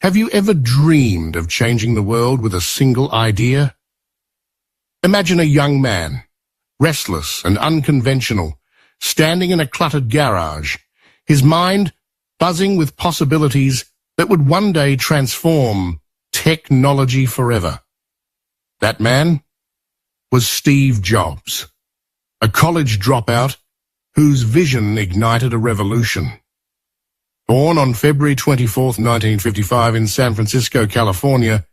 Have you ever dreamed of changing the world with a single idea? Imagine a young man, restless and unconventional, standing in a cluttered garage, his mind buzzing with possibilities that would one day transform technology forever. That man was Steve Jobs, a college dropout whose vision ignited a revolution. Born on February 24, 1955 in San Francisco, California,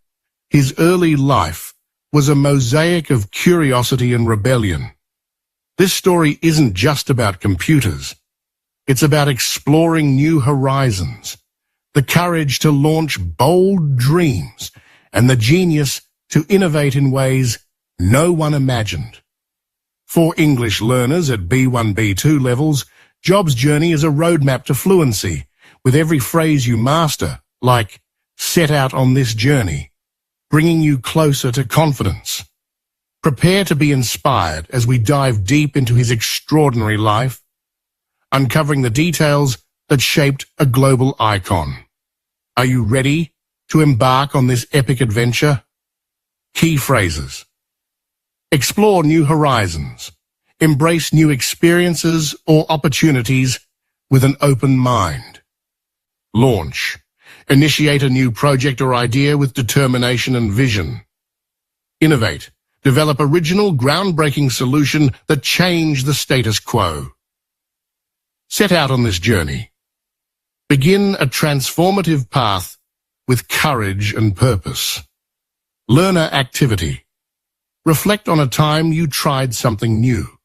his early life was a mosaic of curiosity and rebellion. This story isn't just about computers. It's about exploring new horizons, the courage to launch bold dreams, and the genius to innovate in ways no one imagined. For English learners at B1, B2 levels, Jobs' journey is a roadmap to fluency, with every phrase you master, like "set out on this journey," bringing you closer to confidence. Prepare to be inspired as we dive deep into his extraordinary life, uncovering the details that shaped a global icon. Are you ready to embark on this epic adventure? Key phrases: explore new horizons, embrace new experiences or opportunities with an open mind. Launch, initiate a new project or idea with determination and vision. Innovate, develop original, groundbreaking solution that change the status quo. Set out on this journey. Begin a transformative path with courage and purpose. Learner activity. Reflect on a time you tried something new.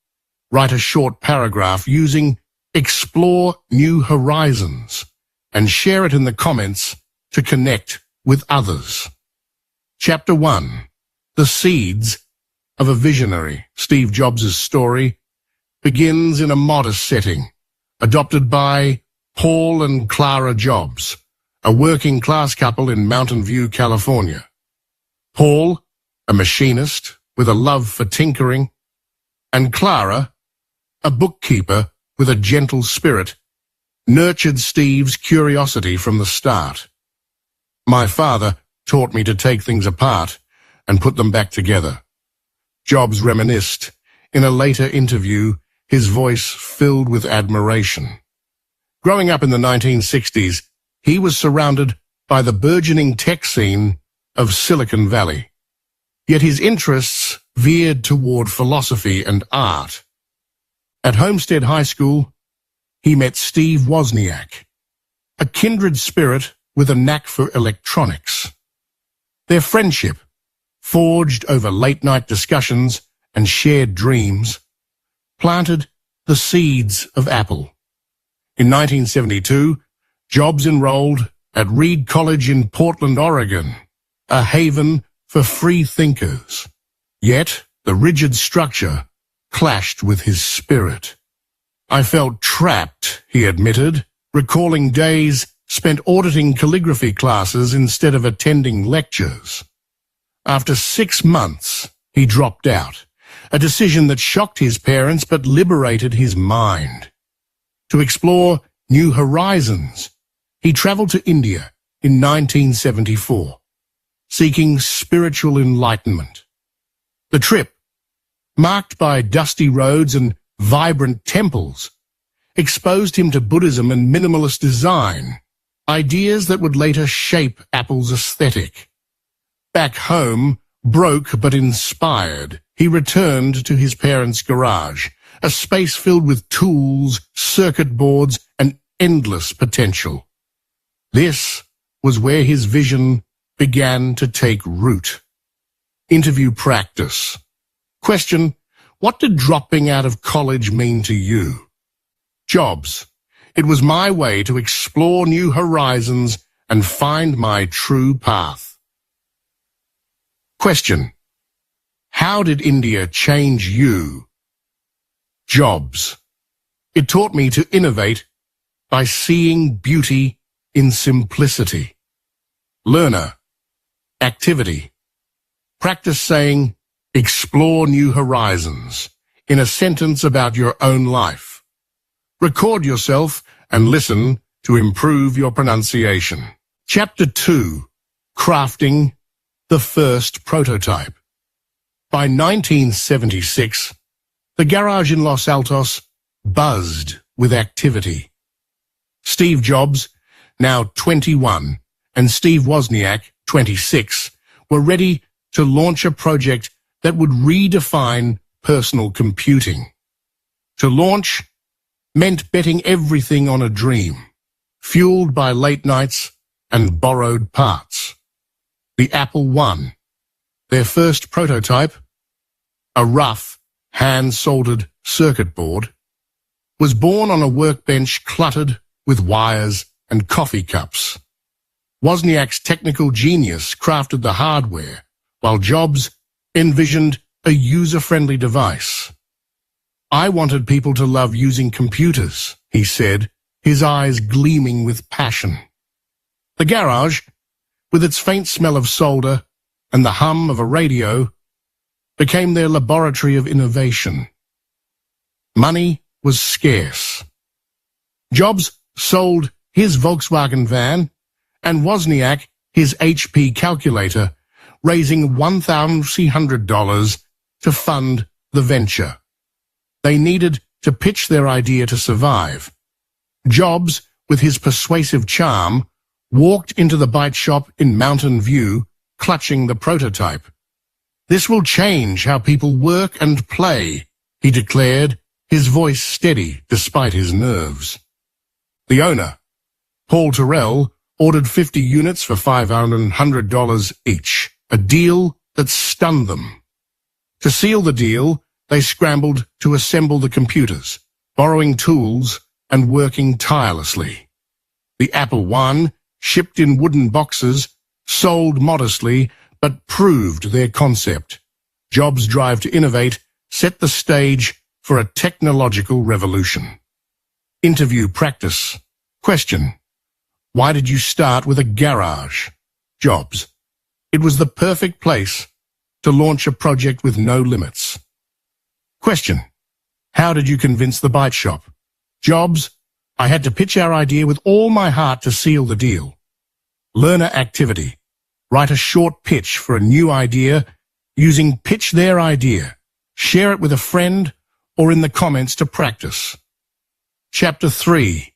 Write a short paragraph using "explore new horizons" and share it in the comments to connect with others. Chapter 1. The Seeds of a Visionary. Steve Jobs' story begins in a modest setting, adopted by Paul and Clara Jobs, a working-class couple in Mountain View, California. Paul, a machinist with a love for tinkering, and Clara, a bookkeeper with a gentle spirit, nurtured Steve's curiosity from the start. "My father taught me to take things apart and put them back together," Jobs reminisced in a later interview, his voice filled with admiration. Growing up in the 1960s, he was surrounded by the burgeoning tech scene of Silicon Valley. Yet his interests veered toward philosophy and art. At Homestead High School, he met Steve Wozniak, a kindred spirit with a knack for electronics. Their friendship, forged over late-night discussions and shared dreams, planted the seeds of Apple. In 1972, Jobs enrolled at Reed College in Portland, Oregon, a haven for free thinkers. Yet, the rigid structure clashed with his spirit. "I felt trapped," he admitted, recalling days spent auditing calligraphy classes instead of attending lectures. After 6 months, he dropped out, a decision that shocked his parents but liberated his mind. To explore new horizons, he traveled to India in 1974, seeking spiritual enlightenment. The trip, marked by dusty roads and vibrant temples, exposed him to Buddhism and minimalist design, ideas that would later shape Apple's aesthetic. Back home, broke but inspired, he returned to his parents' garage, a space filled with tools, circuit boards, and endless potential. This was where his vision began to take root. Interview practice. Question: what did dropping out of college mean to you? Jobs: it was my way to explore new horizons and find my true path. Question: how did India change you? Jobs: it taught me to innovate by seeing beauty in simplicity. Learner activity. Practice saying, "explore new horizons," in a sentence about your own life. Record yourself and listen to improve your pronunciation. Chapter 2. Crafting the first prototype. By 1976, the garage in Los Altos buzzed with activity. Steve Jobs, now 21, and Steve Wozniak, 26, were ready to launch a project that would redefine personal computing. To launch meant betting everything on a dream, fueled by late nights and borrowed parts. The Apple I, their first prototype, a rough, hand-soldered circuit board, was born on a workbench cluttered with wires and coffee cups. Wozniak's technical genius crafted the hardware, while Jobs envisioned a user-friendly device. "I wanted people to love using computers," he said, his eyes gleaming with passion. The garage, with its faint smell of solder and the hum of a radio, became their laboratory of innovation. Money was scarce. Jobs sold his Volkswagen van and Wozniak his HP calculator, raising $1,300 to fund the venture. They needed to pitch their idea to survive. Jobs, with his persuasive charm, walked into the bike shop in Mountain View, clutching the prototype. "This will change how people work and play," he declared, his voice steady despite his nerves. The owner, Paul Terrell, ordered 50 units for $500 each, a deal that stunned them. To seal the deal, they scrambled to assemble the computers, borrowing tools and working tirelessly. The Apple I, shipped in wooden boxes, sold modestly but proved their concept. Jobs' drive to innovate set the stage for a technological revolution. Interview practice. Question: why did you start with a garage? Jobs: it was the perfect place to launch a project with no limits. Question: how did you convince the bike shop? Jobs: I had to pitch our idea with all my heart to seal the deal. Learner activity. Write a short pitch for a new idea using Pitch Their Idea. Share it with a friend or in the comments to practice. Chapter 3.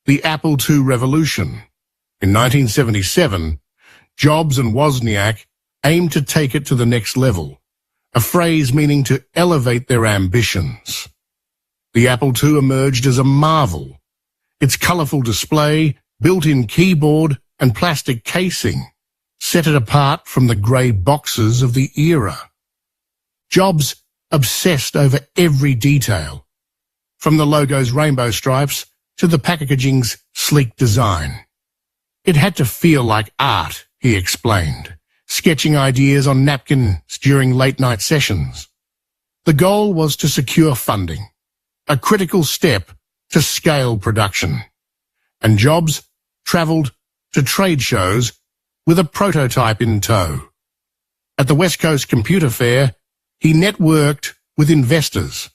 The Apple II Revolution. In 1977, Jobs and Wozniak aimed to take it to the next level, a phrase meaning to elevate their ambitions. The Apple II emerged as a marvel. Its colorful display, built-in keyboard, and plastic casing set it apart from the grey boxes of the era. Jobs obsessed over every detail, from the logo's rainbow stripes to the packaging's sleek design. It had to feel like art, he explained, sketching ideas on napkins during late-night sessions. The goal was to secure funding, a critical step to scale production, and Jobs travelled to trade shows with a prototype in tow. At the West Coast Computer Fair, he networked with investors,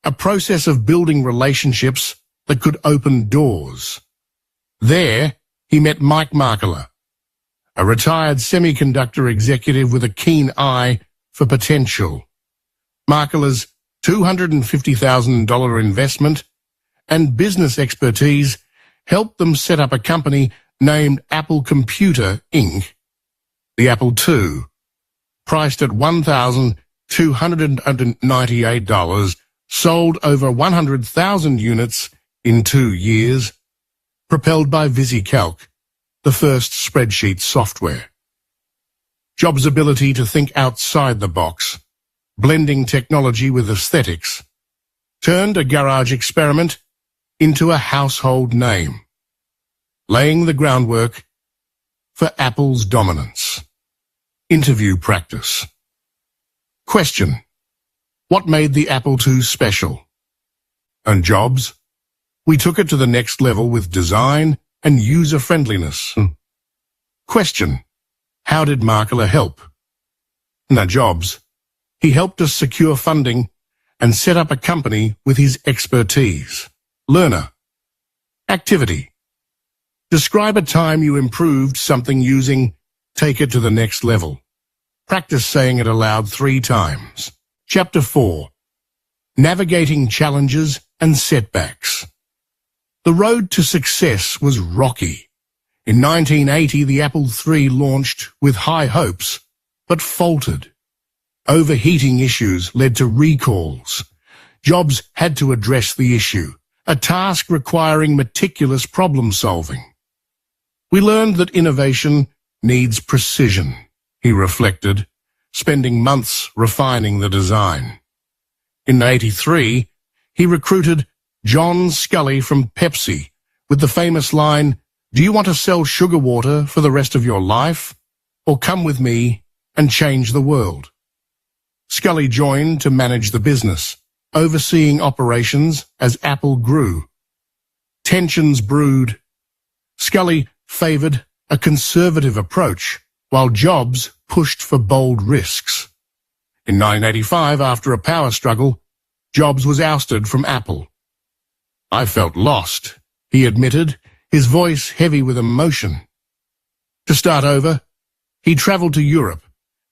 a process of building relationships that could open doors. There, he met Mike Markkula, a retired semiconductor executive with a keen eye for potential. Markkula's $250,000 investment and business expertise helped them set up a company named Apple Computer, Inc. The Apple II, priced at $1,298, sold over 100,000 units in 2 years, propelled by VisiCalc, the first spreadsheet software. Jobs' ability to think outside the box, blending technology with aesthetics, turned a garage experiment into a household name, laying the groundwork for Apple's dominance. Interview practice. Question: what made the Apple II special? And Jobs: we took it to the next level with design and user-friendliness. Question: how did Markkula help? Now Jobs: he helped us secure funding and set up a company with his expertise. Learner activity. Describe a time you improved something using "take it to the next level." Practice saying it aloud 3 times. Chapter 4. Navigating Challenges and Setbacks. The road to success was rocky. In 1980, the Apple III launched with high hopes, but faltered. Overheating issues led to recalls. Jobs had to address the issue, a task requiring meticulous problem-solving. "We learned that innovation needs precision," he reflected, spending months refining the design. In '83, he recruited John Scully from Pepsi with the famous line, "Do you want to sell sugar water for the rest of your life? Or come with me and change the world?" Scully joined to manage the business, overseeing operations as Apple grew. Tensions brewed. Scully favored a conservative approach, while Jobs pushed for bold risks. In 1985, after a power struggle, Jobs was ousted from Apple. "I felt lost," he admitted, his voice heavy with emotion. To start over, he traveled to Europe,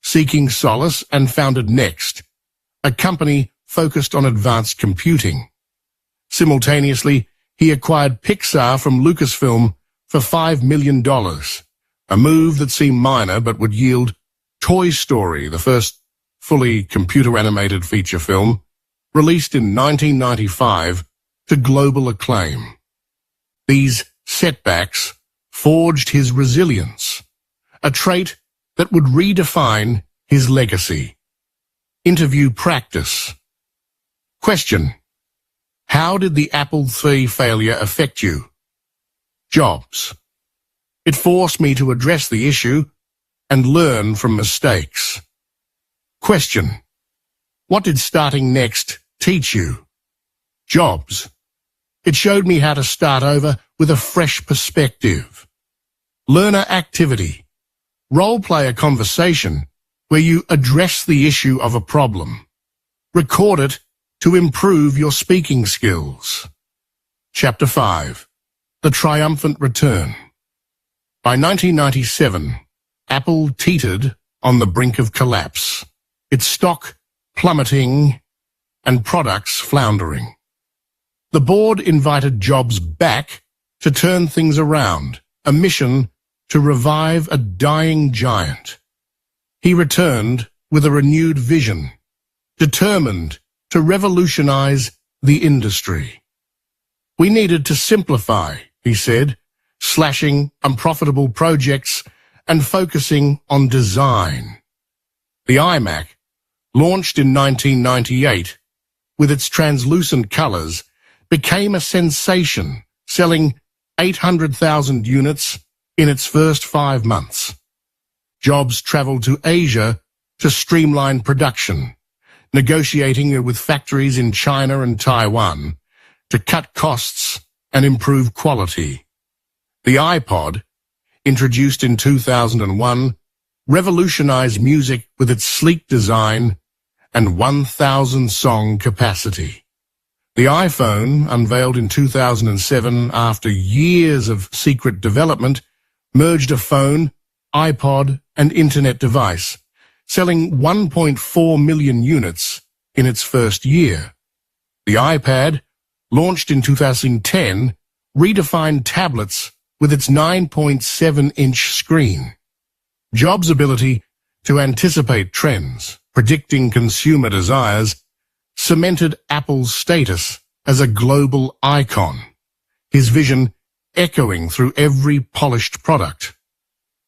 seeking solace, and founded Next, a company focused on advanced computing. Simultaneously, he acquired Pixar from Lucasfilm for $5 million, a move that seemed minor but would yield Toy Story, the first fully computer-animated feature film, released in 1995, to global acclaim. These setbacks forged his resilience, a trait that would redefine his legacy. Interview practice. Question: how did the Apple III failure affect you? Jobs: it forced me to address the issue and learn from mistakes. Question: what did starting Next teach you? Jobs: it showed me how to start over with a fresh perspective. Learner activity. Role-play a conversation where you address the issue of a problem. Record it to improve your speaking skills. Chapter 5. The Triumphant Return. By 1997, Apple teetered on the brink of collapse, its stock plummeting and products floundering. The board invited Jobs back to turn things around, a mission to revive a dying giant. He returned with a renewed vision, determined to revolutionize the industry. "We needed to simplify," he said, slashing unprofitable projects and focusing on design. The iMac, launched in 1998, with its translucent colors, became a sensation, selling 800,000 units in its first 5 months. Jobs traveled to Asia to streamline production, negotiating with factories in China and Taiwan to cut costs and improve quality. The iPod, introduced in 2001, revolutionized music with its sleek design and 1,000-song capacity. The iPhone, unveiled in 2007 after years of secret development, merged a phone, iPod, and internet device, selling 1.4 million units in its first year. The iPad, launched in 2010, redefined tablets with its 9.7-inch screen. Jobs' ability to anticipate trends, predicting consumer desires, cemented Apple's status as a global icon, his vision echoing through every polished product.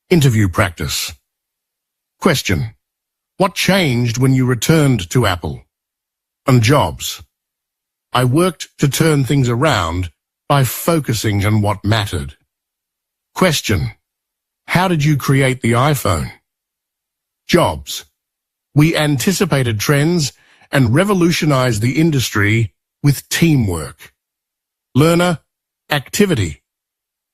Interview practice. Question: what changed when you returned to Apple? On Jobs: I worked to turn things around by focusing on what mattered. Question: how did you create the iPhone? Jobs: we anticipated trends and revolutionized the industry with teamwork. Learner activity.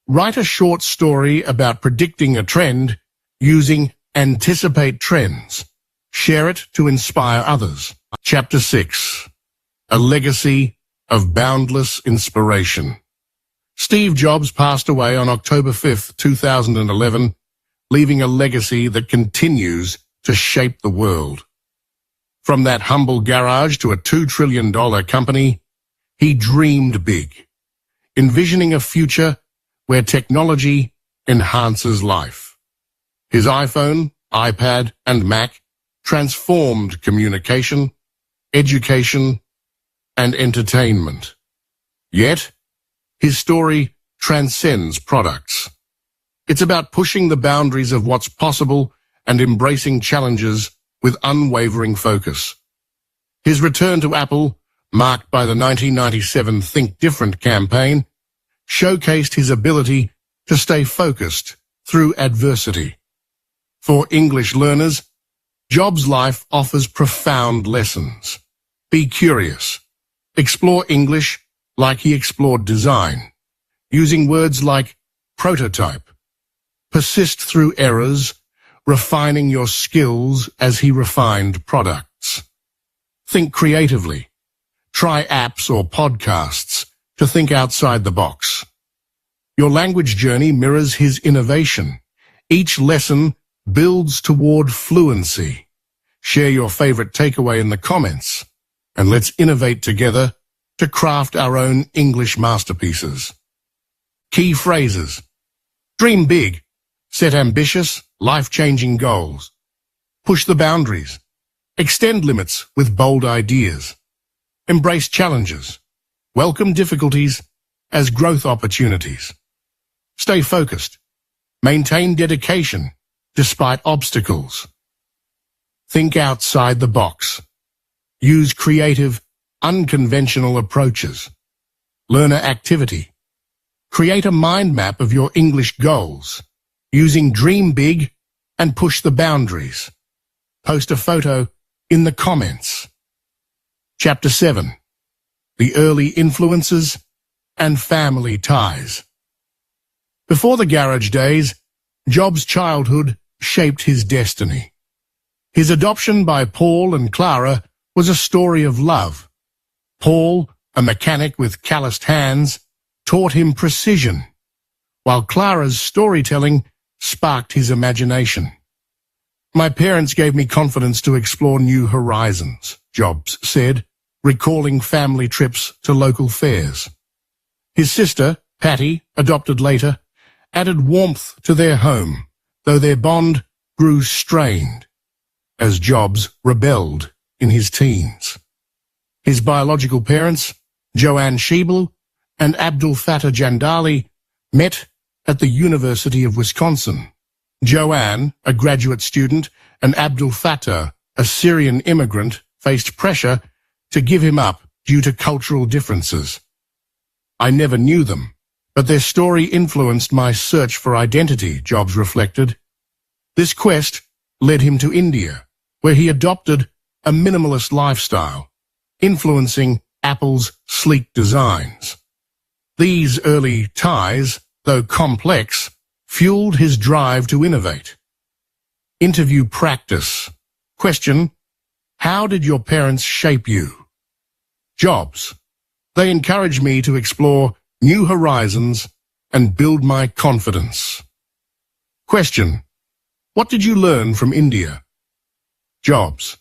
Write a short story about predicting a trend using anticipate trends. Share it to inspire others. Chapter 6. A Legacy of Boundless Inspiration. Steve Jobs passed away on October 5, 2011, leaving a legacy that continues to shape the world. From that humble garage to a $2 trillion company, he dreamed big, envisioning a future where technology enhances life. His iPhone, iPad, and Mac transformed communication, education, and entertainment. Yet, his story transcends products. It's about pushing the boundaries of what's possible and embracing challenges with unwavering focus. His return to Apple, marked by the 1997 Think Different campaign, showcased his ability to stay focused through adversity. For English learners, Jobs' life offers profound lessons. Be curious. Explore English like he explored design, using words like prototype. Persist through errors, refining your skills as he refined products. Think creatively. Try apps or podcasts to think outside the box. Your language journey mirrors his innovation. Each lesson builds toward fluency. Share your favorite takeaway in the comments, and let's innovate together to craft our own English masterpieces. Key phrases. Dream big. Set ambitious, life-changing goals. Push the boundaries. Extend limits with bold ideas. Embrace challenges. Welcome difficulties as growth opportunities. Stay focused. Maintain dedication despite obstacles. Think outside the box. Use creative, unconventional approaches. Learner activity. Create a mind map of your English goals, using Dream Big and Push the Boundaries. Post a photo in the comments. Chapter 7. The Early Influences and Family Ties. Before the garage days, Jobs' childhood shaped his destiny. His adoption by Paul and Clara was a story of love. Paul, a mechanic with calloused hands, taught him precision, while Clara's storytelling sparked his imagination. My parents gave me confidence to explore new horizons, Jobs said, recalling family trips to local fairs. His sister, Patty, adopted later, added warmth to their home, though their bond grew strained as Jobs rebelled in his teens. His biological parents, Joanne Schiebel and Abdul Fattah Jandali, met at the University of Wisconsin. Joanne, a graduate student, and Abdul Fattah, a Syrian immigrant, faced pressure to give him up due to cultural differences. I never knew them, but their story influenced my search for identity, Jobs reflected. This quest led him to India, where he adopted a minimalist lifestyle, influencing Apple's sleek designs. These early ties, though complex, fueled his drive to innovate. Interview practice. Question: how did your parents shape you? Jobs: they encouraged me to explore new horizons and build my confidence. Question: what did you learn from India? Jobs: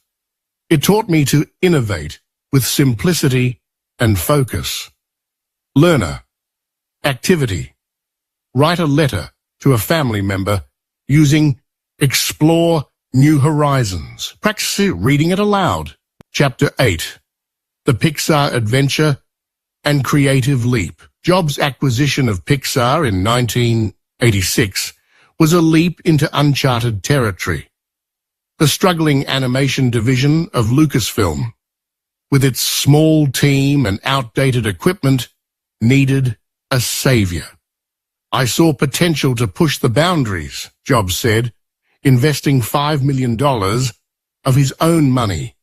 it taught me to innovate with simplicity and focus. Learner. Activity. Write a letter to a family member using Explore New Horizons. Practice reading it aloud. Chapter 8. The Pixar Adventure and Creative Leap. Jobs' acquisition of Pixar in 1986 was a leap into uncharted territory. The struggling animation division of Lucasfilm, with its small team and outdated equipment, needed a savior. I saw potential to push the boundaries, Jobs said, investing $5 million of his own money.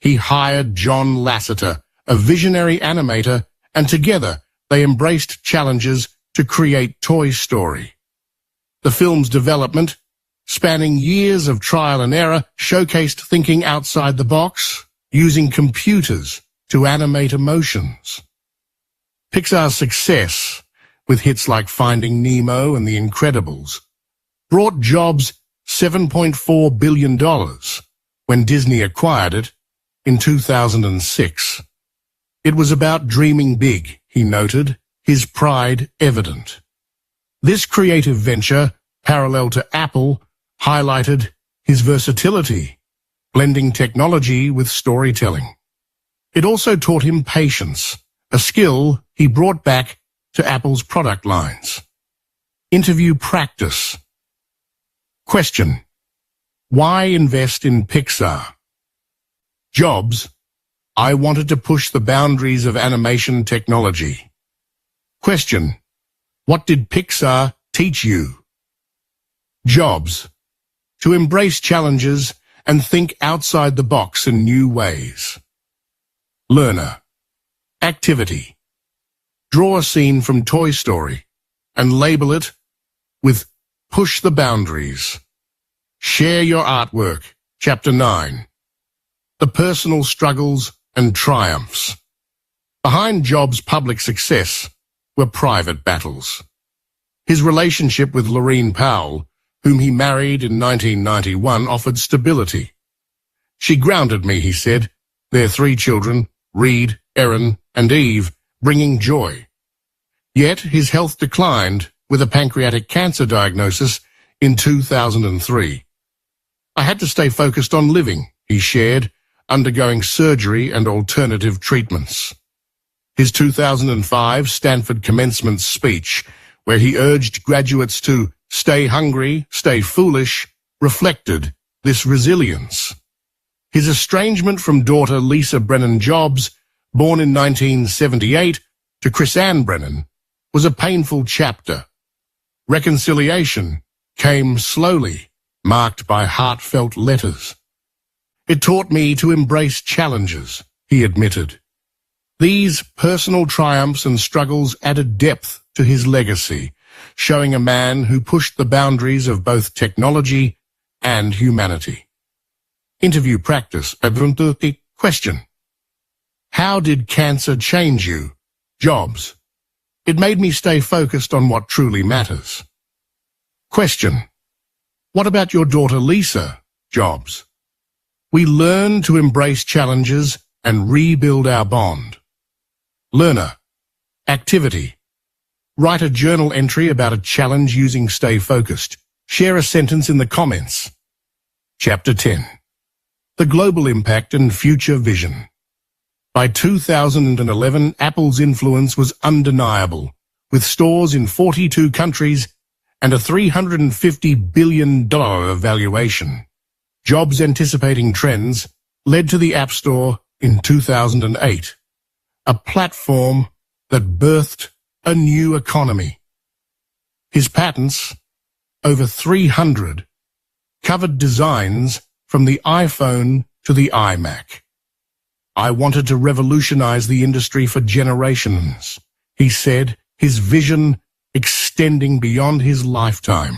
He hired John Lasseter, a visionary animator, and together they embraced challenges to create Toy Story. The film's development, spanning years of trial and error, showcased thinking outside the box, using computers to animate emotions. Pixar's success with hits like Finding Nemo and The Incredibles, brought Jobs $7.4 billion when Disney acquired it in 2006. It was about dreaming big, he noted, his pride evident. This creative venture, parallel to Apple, highlighted his versatility, blending technology with storytelling. It also taught him patience, a skill he brought back to Apple's product lines. Interview practice. Question: why invest in Pixar? Jobs: I wanted to push the boundaries of animation technology. Question: what did Pixar teach you? Jobs: to embrace challenges and think outside the box in new ways. Learner. Activity: draw a scene from Toy Story and label it with Push the Boundaries. Share your artwork. Chapter 9. The personal struggles and triumphs. Behind Jobs' public success were private battles. His relationship with Laurene Powell, whom he married in 1991, offered stability. She grounded me, he said, their 3 children, Reed, Erin, and Eve, bringing joy. Yet his health declined with a pancreatic cancer diagnosis in 2003. I had to stay focused on living, he shared, undergoing surgery and alternative treatments. His 2005 Stanford commencement speech, where he urged graduates to stay hungry, stay foolish, reflected this resilience. His estrangement from daughter Lisa Brennan Jobs, born in 1978, to Chris Ann Brennan, was a painful chapter. Reconciliation came slowly, marked by heartfelt letters. It taught me to embrace challenges, he admitted. These personal triumphs and struggles added depth to his legacy, showing a man who pushed the boundaries of both technology and humanity. Interview practice. Question: how did cancer change you? Jobs: it made me stay focused on what truly matters. Question: what about your daughter Lisa? Jobs: we learned to embrace challenges and rebuild our bond. Learner. Activity: write a journal entry about a challenge using Stay Focused. Share a sentence in the comments. Chapter 10. The Global Impact and Future Vision. By 2011, Apple's influence was undeniable, with stores in 42 countries and a $350 billion valuation. Jobs anticipating trends led to the App Store in 2008, a platform that birthed a new economy. His patents, over 300, covered designs from the iPhone to the iMac. I wanted to revolutionize the industry for generations, he said, his vision extending beyond his lifetime.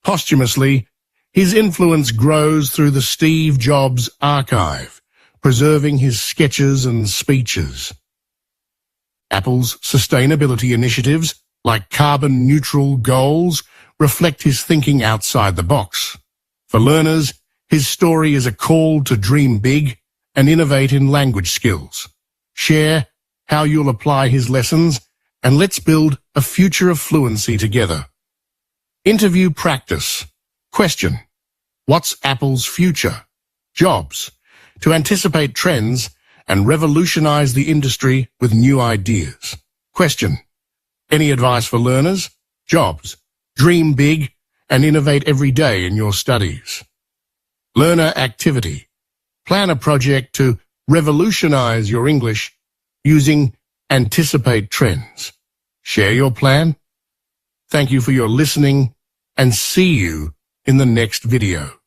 Posthumously, his influence grows through the Steve Jobs archive, preserving his sketches and speeches. Apple's sustainability initiatives, like carbon-neutral goals, reflect his thinking outside the box. For learners, his story is a call to dream big and innovate in language skills. Share how you'll apply his lessons, and let's build a future of fluency together. Interview practice. Question: what's Apple's future? Jobs: to anticipate trends and revolutionize the industry with new ideas. Question: any advice for learners? Jobs: dream big and innovate every day in your studies. Learner activity: plan a project to revolutionize your English using Anticipate Trends. Share your plan. Thank you for your listening, and see you in the next video.